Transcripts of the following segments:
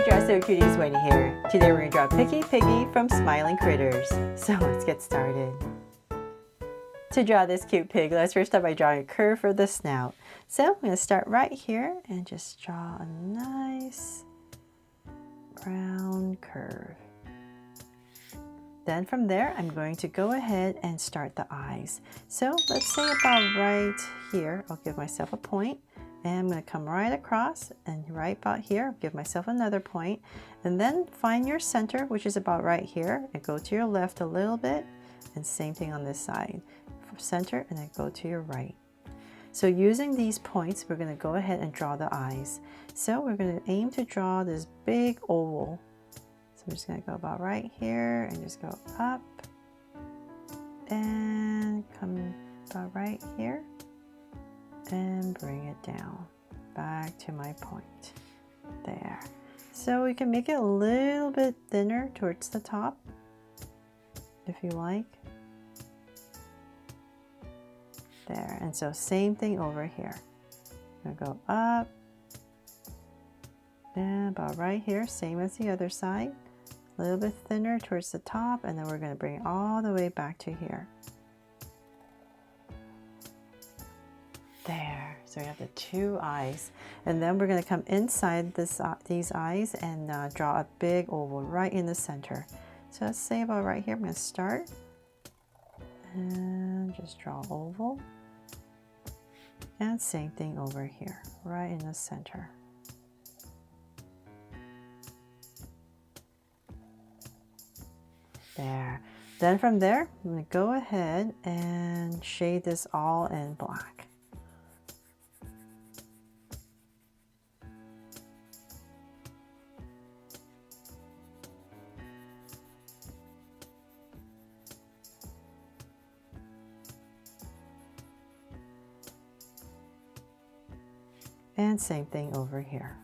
So Cuties, Wendy here. Today we're going to draw Picky Piggy from Smiling Critters. So let's get started. To draw this cute pig, let's first start by drawing a curve for the snout. So I'm going to start right here and just draw a nice round curve. Then from there, I'm going to go ahead and start the eyes. So let's say about right here, I'll give myself a point. And I'm going to come right across and right about here, give myself another point, and then find your center, which is about right here, and go to your left a little bit, and same thing on this side. Center and then go to your right. So using these points, we're going to go ahead and draw the eyes. So we're going to aim to draw this big oval. So we're just going to go about right here and just go up and come about right here. And bring it down back to my point there. So we can make it a little bit thinner towards the top if you like. There, and so same thing over here. I'm gonna go up and about right here, same as the other side, a little bit thinner towards the top, and then we're going to bring it all the way back to here. There, so we have the two eyes, and then we're going to come inside this these eyes and draw a big oval right in the center. So let's say about right here, I'm going to start and just draw oval, and same thing over here, right in the center. There. Then from there, I'm going to go ahead and shade this all in black. And same thing over here.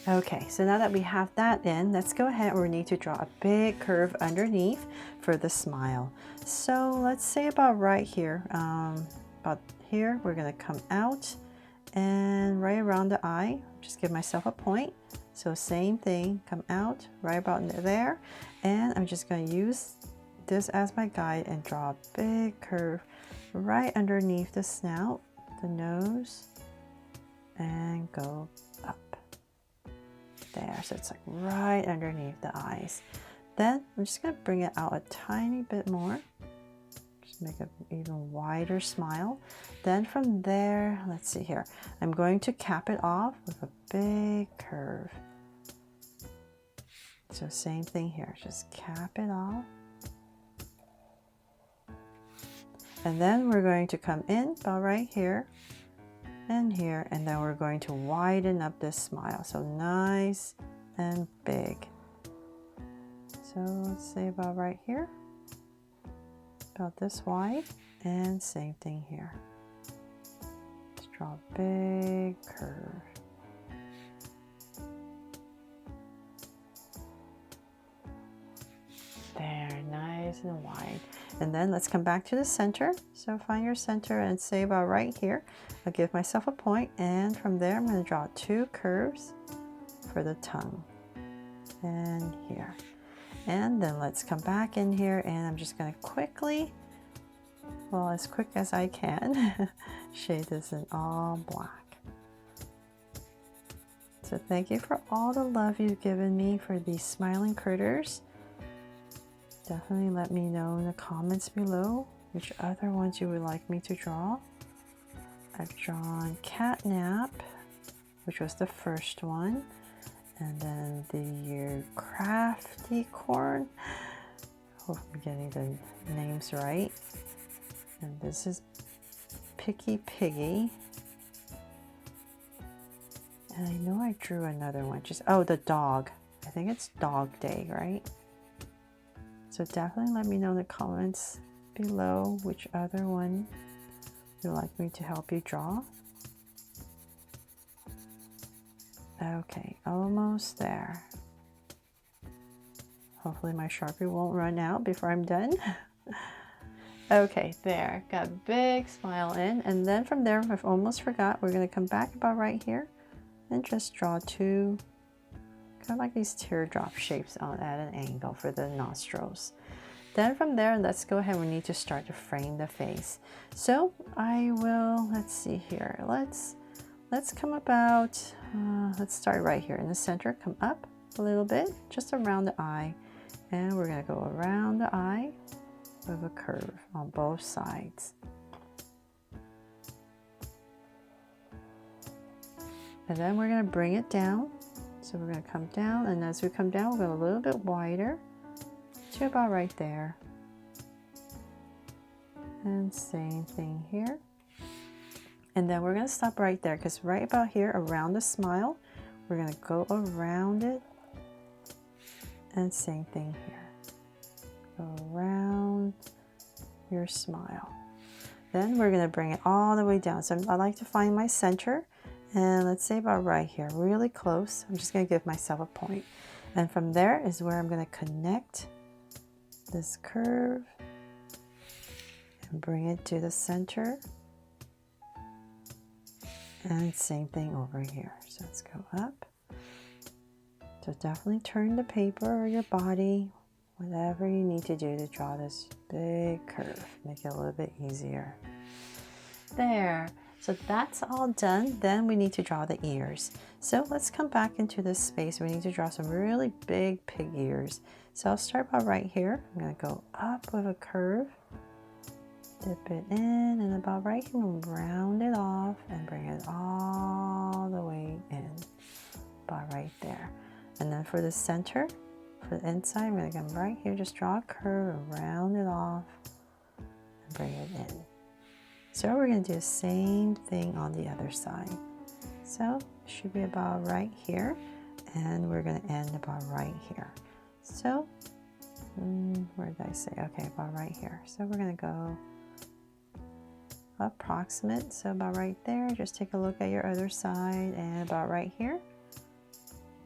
Okay, so now that we have that in, let's go ahead and we need to draw a big curve underneath for the smile. So let's say about right here, about here, we're gonna come out and right around the eye, just give myself a point. So same thing, come out right about there. And I'm just gonna use this as my guide and draw a big curve right underneath the snout, the nose, and go up. There, so it's like right underneath the eyes. Then I'm just going to bring it out a tiny bit more, just make an even wider smile. Then from there, let's see here, I'm going to cap it off with a big curve. So same thing here, just cap it off. And then we're going to come in about right here and here, and then we're going to widen up this smile, so nice and big. So let's say about right here, about this wide, and same thing here. Let's draw a big curve. There, nice and wide. And then let's come back to the center. So find your center and say about right here. I'll give myself a point, and from there I'm going to draw two curves for the tongue. And here. And then let's come back in here, and I'm just going to quickly, well, as quick as I can, shade this in all black. So thank you for all the love you've given me for these Smiling Critters. Definitely let me know in the comments below which other ones you would like me to draw. I've drawn Catnap, which was the first one, and then the Crafty Corn. Hope I'm getting the names right. And this is Picky Piggy. And I know I drew another one, just, oh, the dog. I think it's Dog Day, right? So definitely let me know in the comments below which other one you'd like me to help you draw. Okay, almost there. Hopefully my Sharpie won't run out before I'm done. Okay, there, got a big smile in, and then from there, I've almost forgot, we're gonna come back about right here and just draw two, kind of like these teardrop shapes on at an angle for the nostrils. Then from there, let's go ahead, we need to start to frame the face. So I will, let's see here, let's come about, let's start right here in the center, come up a little bit, just around the eye, and we're gonna go around the eye with a curve on both sides. And then we're going to bring it down. So we're going to come down, and as we come down, we'll go a little bit wider to about right there. And same thing here. And then we're going to stop right there, because right about here around the smile, we're going to go around it. And same thing here. Go around your smile. Then we're going to bring it all the way down. So I like to find my center, and let's say about right here, really close. I'm just going to give myself a point. And from there is where I'm going to connect this curve and bring it to the center. And same thing over here. So let's go up. So definitely turn the paper or your body, whatever you need to do to draw this big curve. Make it a little bit easier. There. So that's all done. Then we need to draw the ears. So let's come back into this space. We need to draw some really big pig ears. So I'll start about right here. I'm going to go up with a curve. Dip it in, and about right here, we'll round it off and bring it all the way in. About right there. And then for the center, for the inside, we're going to come right here, just draw a curve and round it off and bring it in. So we're going to do the same thing on the other side. So it should be about right here, and we're going to end about right here. So where did I say? Okay, about right here. So we're going to go approximate, so about right there. Just take a look at your other side, and about right here.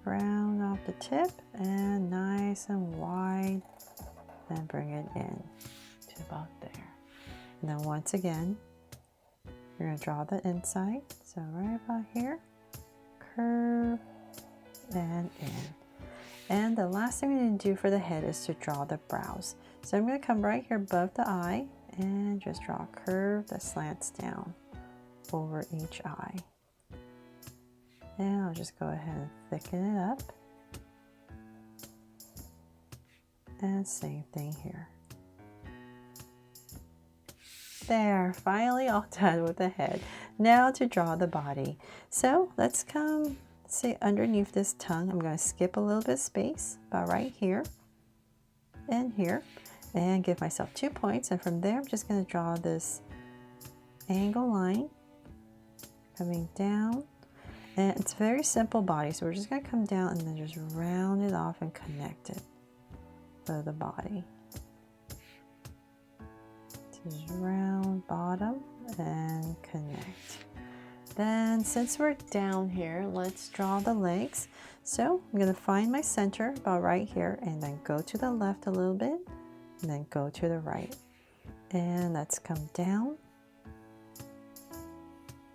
Round off the tip and nice and wide, and bring it in to about there. And then once again, you're going to draw the inside, so right about here, curve and in. And the last thing we need to do for the head is to draw the brows. So I'm going to come right here above the eye and just draw a curve that slants down over each eye. And I'll just go ahead and thicken it up. And same thing here. There, finally all done with the head. Now to draw the body. So let's come, say underneath this tongue, I'm going to skip a little bit of space, about right here and here, and give myself 2 points. And from there, I'm just going to draw this angle line coming down. And it's a very simple body, so we're just going to come down and then just round it off and connect it to the body. Just round bottom and connect. Then since we're down here, let's draw the legs. So I'm going to find my center about right here, and then go to the left a little bit, and then go to the right. And let's come down.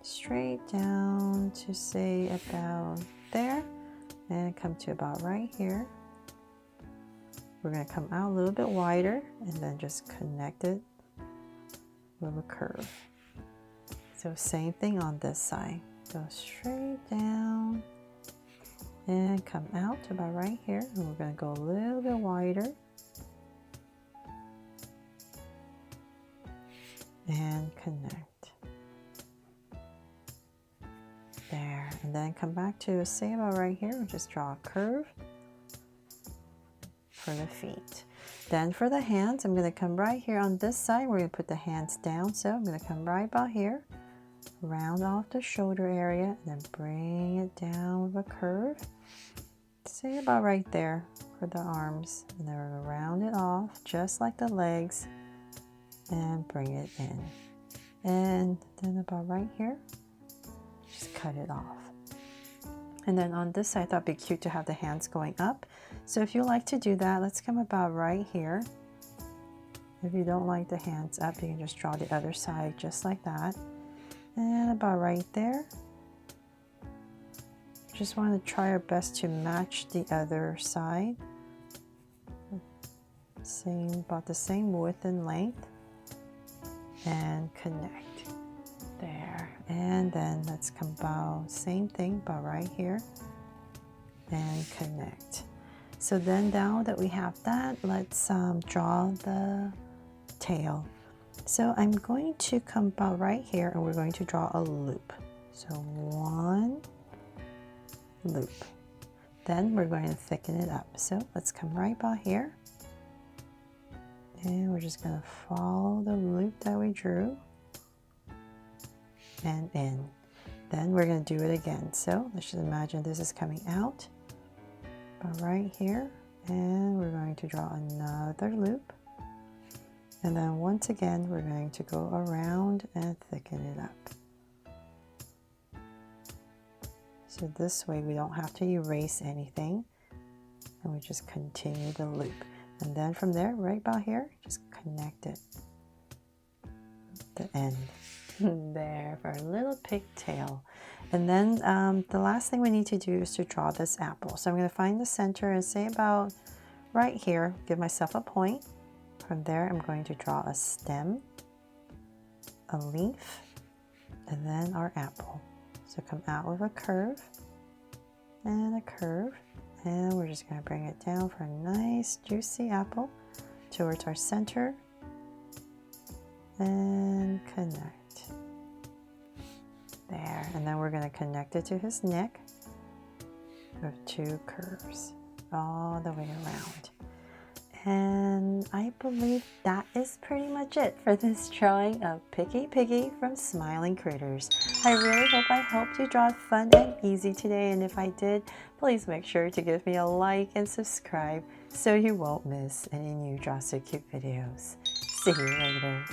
Straight down to say about there, and come to about right here. We're going to come out a little bit wider and then just connect it with a curve. So same thing on this side. Go straight down and come out to about right here, and we're going to go a little bit wider and connect. There, and then come back to say about right here and just draw a curve for the feet. Then for the hands, I'm going to come right here on this side. We're going to put the hands down, so I'm going to come right about here, round off the shoulder area, and then bring it down with a curve. Say about right there for the arms, and then we're going to round it off just like the legs and bring it in. And then about right here, just cut it off. And then on this side, I thought it'd be cute to have the hands going up. So if you like to do that, let's come about right here. If you don't like the hands up, you can just draw the other side just like that. And about right there. Just want to try our best to match the other side. About the same width and length. And connect. There. And then let's come about same thing, about right here. And connect. So then now that we have that, let's draw the tail. So I'm going to come about right here and we're going to draw a loop. So one loop. Then we're going to thicken it up. So let's come right about here. And we're just going to follow the loop that we drew. And in. Then we're going to do it again. So let's just imagine this is coming out. About right here. And we're going to draw another loop. And then once again, we're going to go around and thicken it up. So this way we don't have to erase anything. And we just continue the loop. And then from there, right about here, just connect it. The end. There, for our little pigtail. And then the last thing we need to do is to draw this apple. So I'm going to find the center and say about right here, give myself a point. From there, I'm going to draw a stem, a leaf, and then our apple. So come out with a curve and a curve. And we're just going to bring it down for a nice juicy apple towards our center and connect. There. And then we're going to connect it to his neck with two curves all the way around. And I believe that is pretty much it for this drawing of Picky Piggy from Smiling Critters. I really hope I helped you draw fun and easy today, and if I did, please make sure to give me a like and subscribe so you won't miss any new Draw So Cute videos. See you later.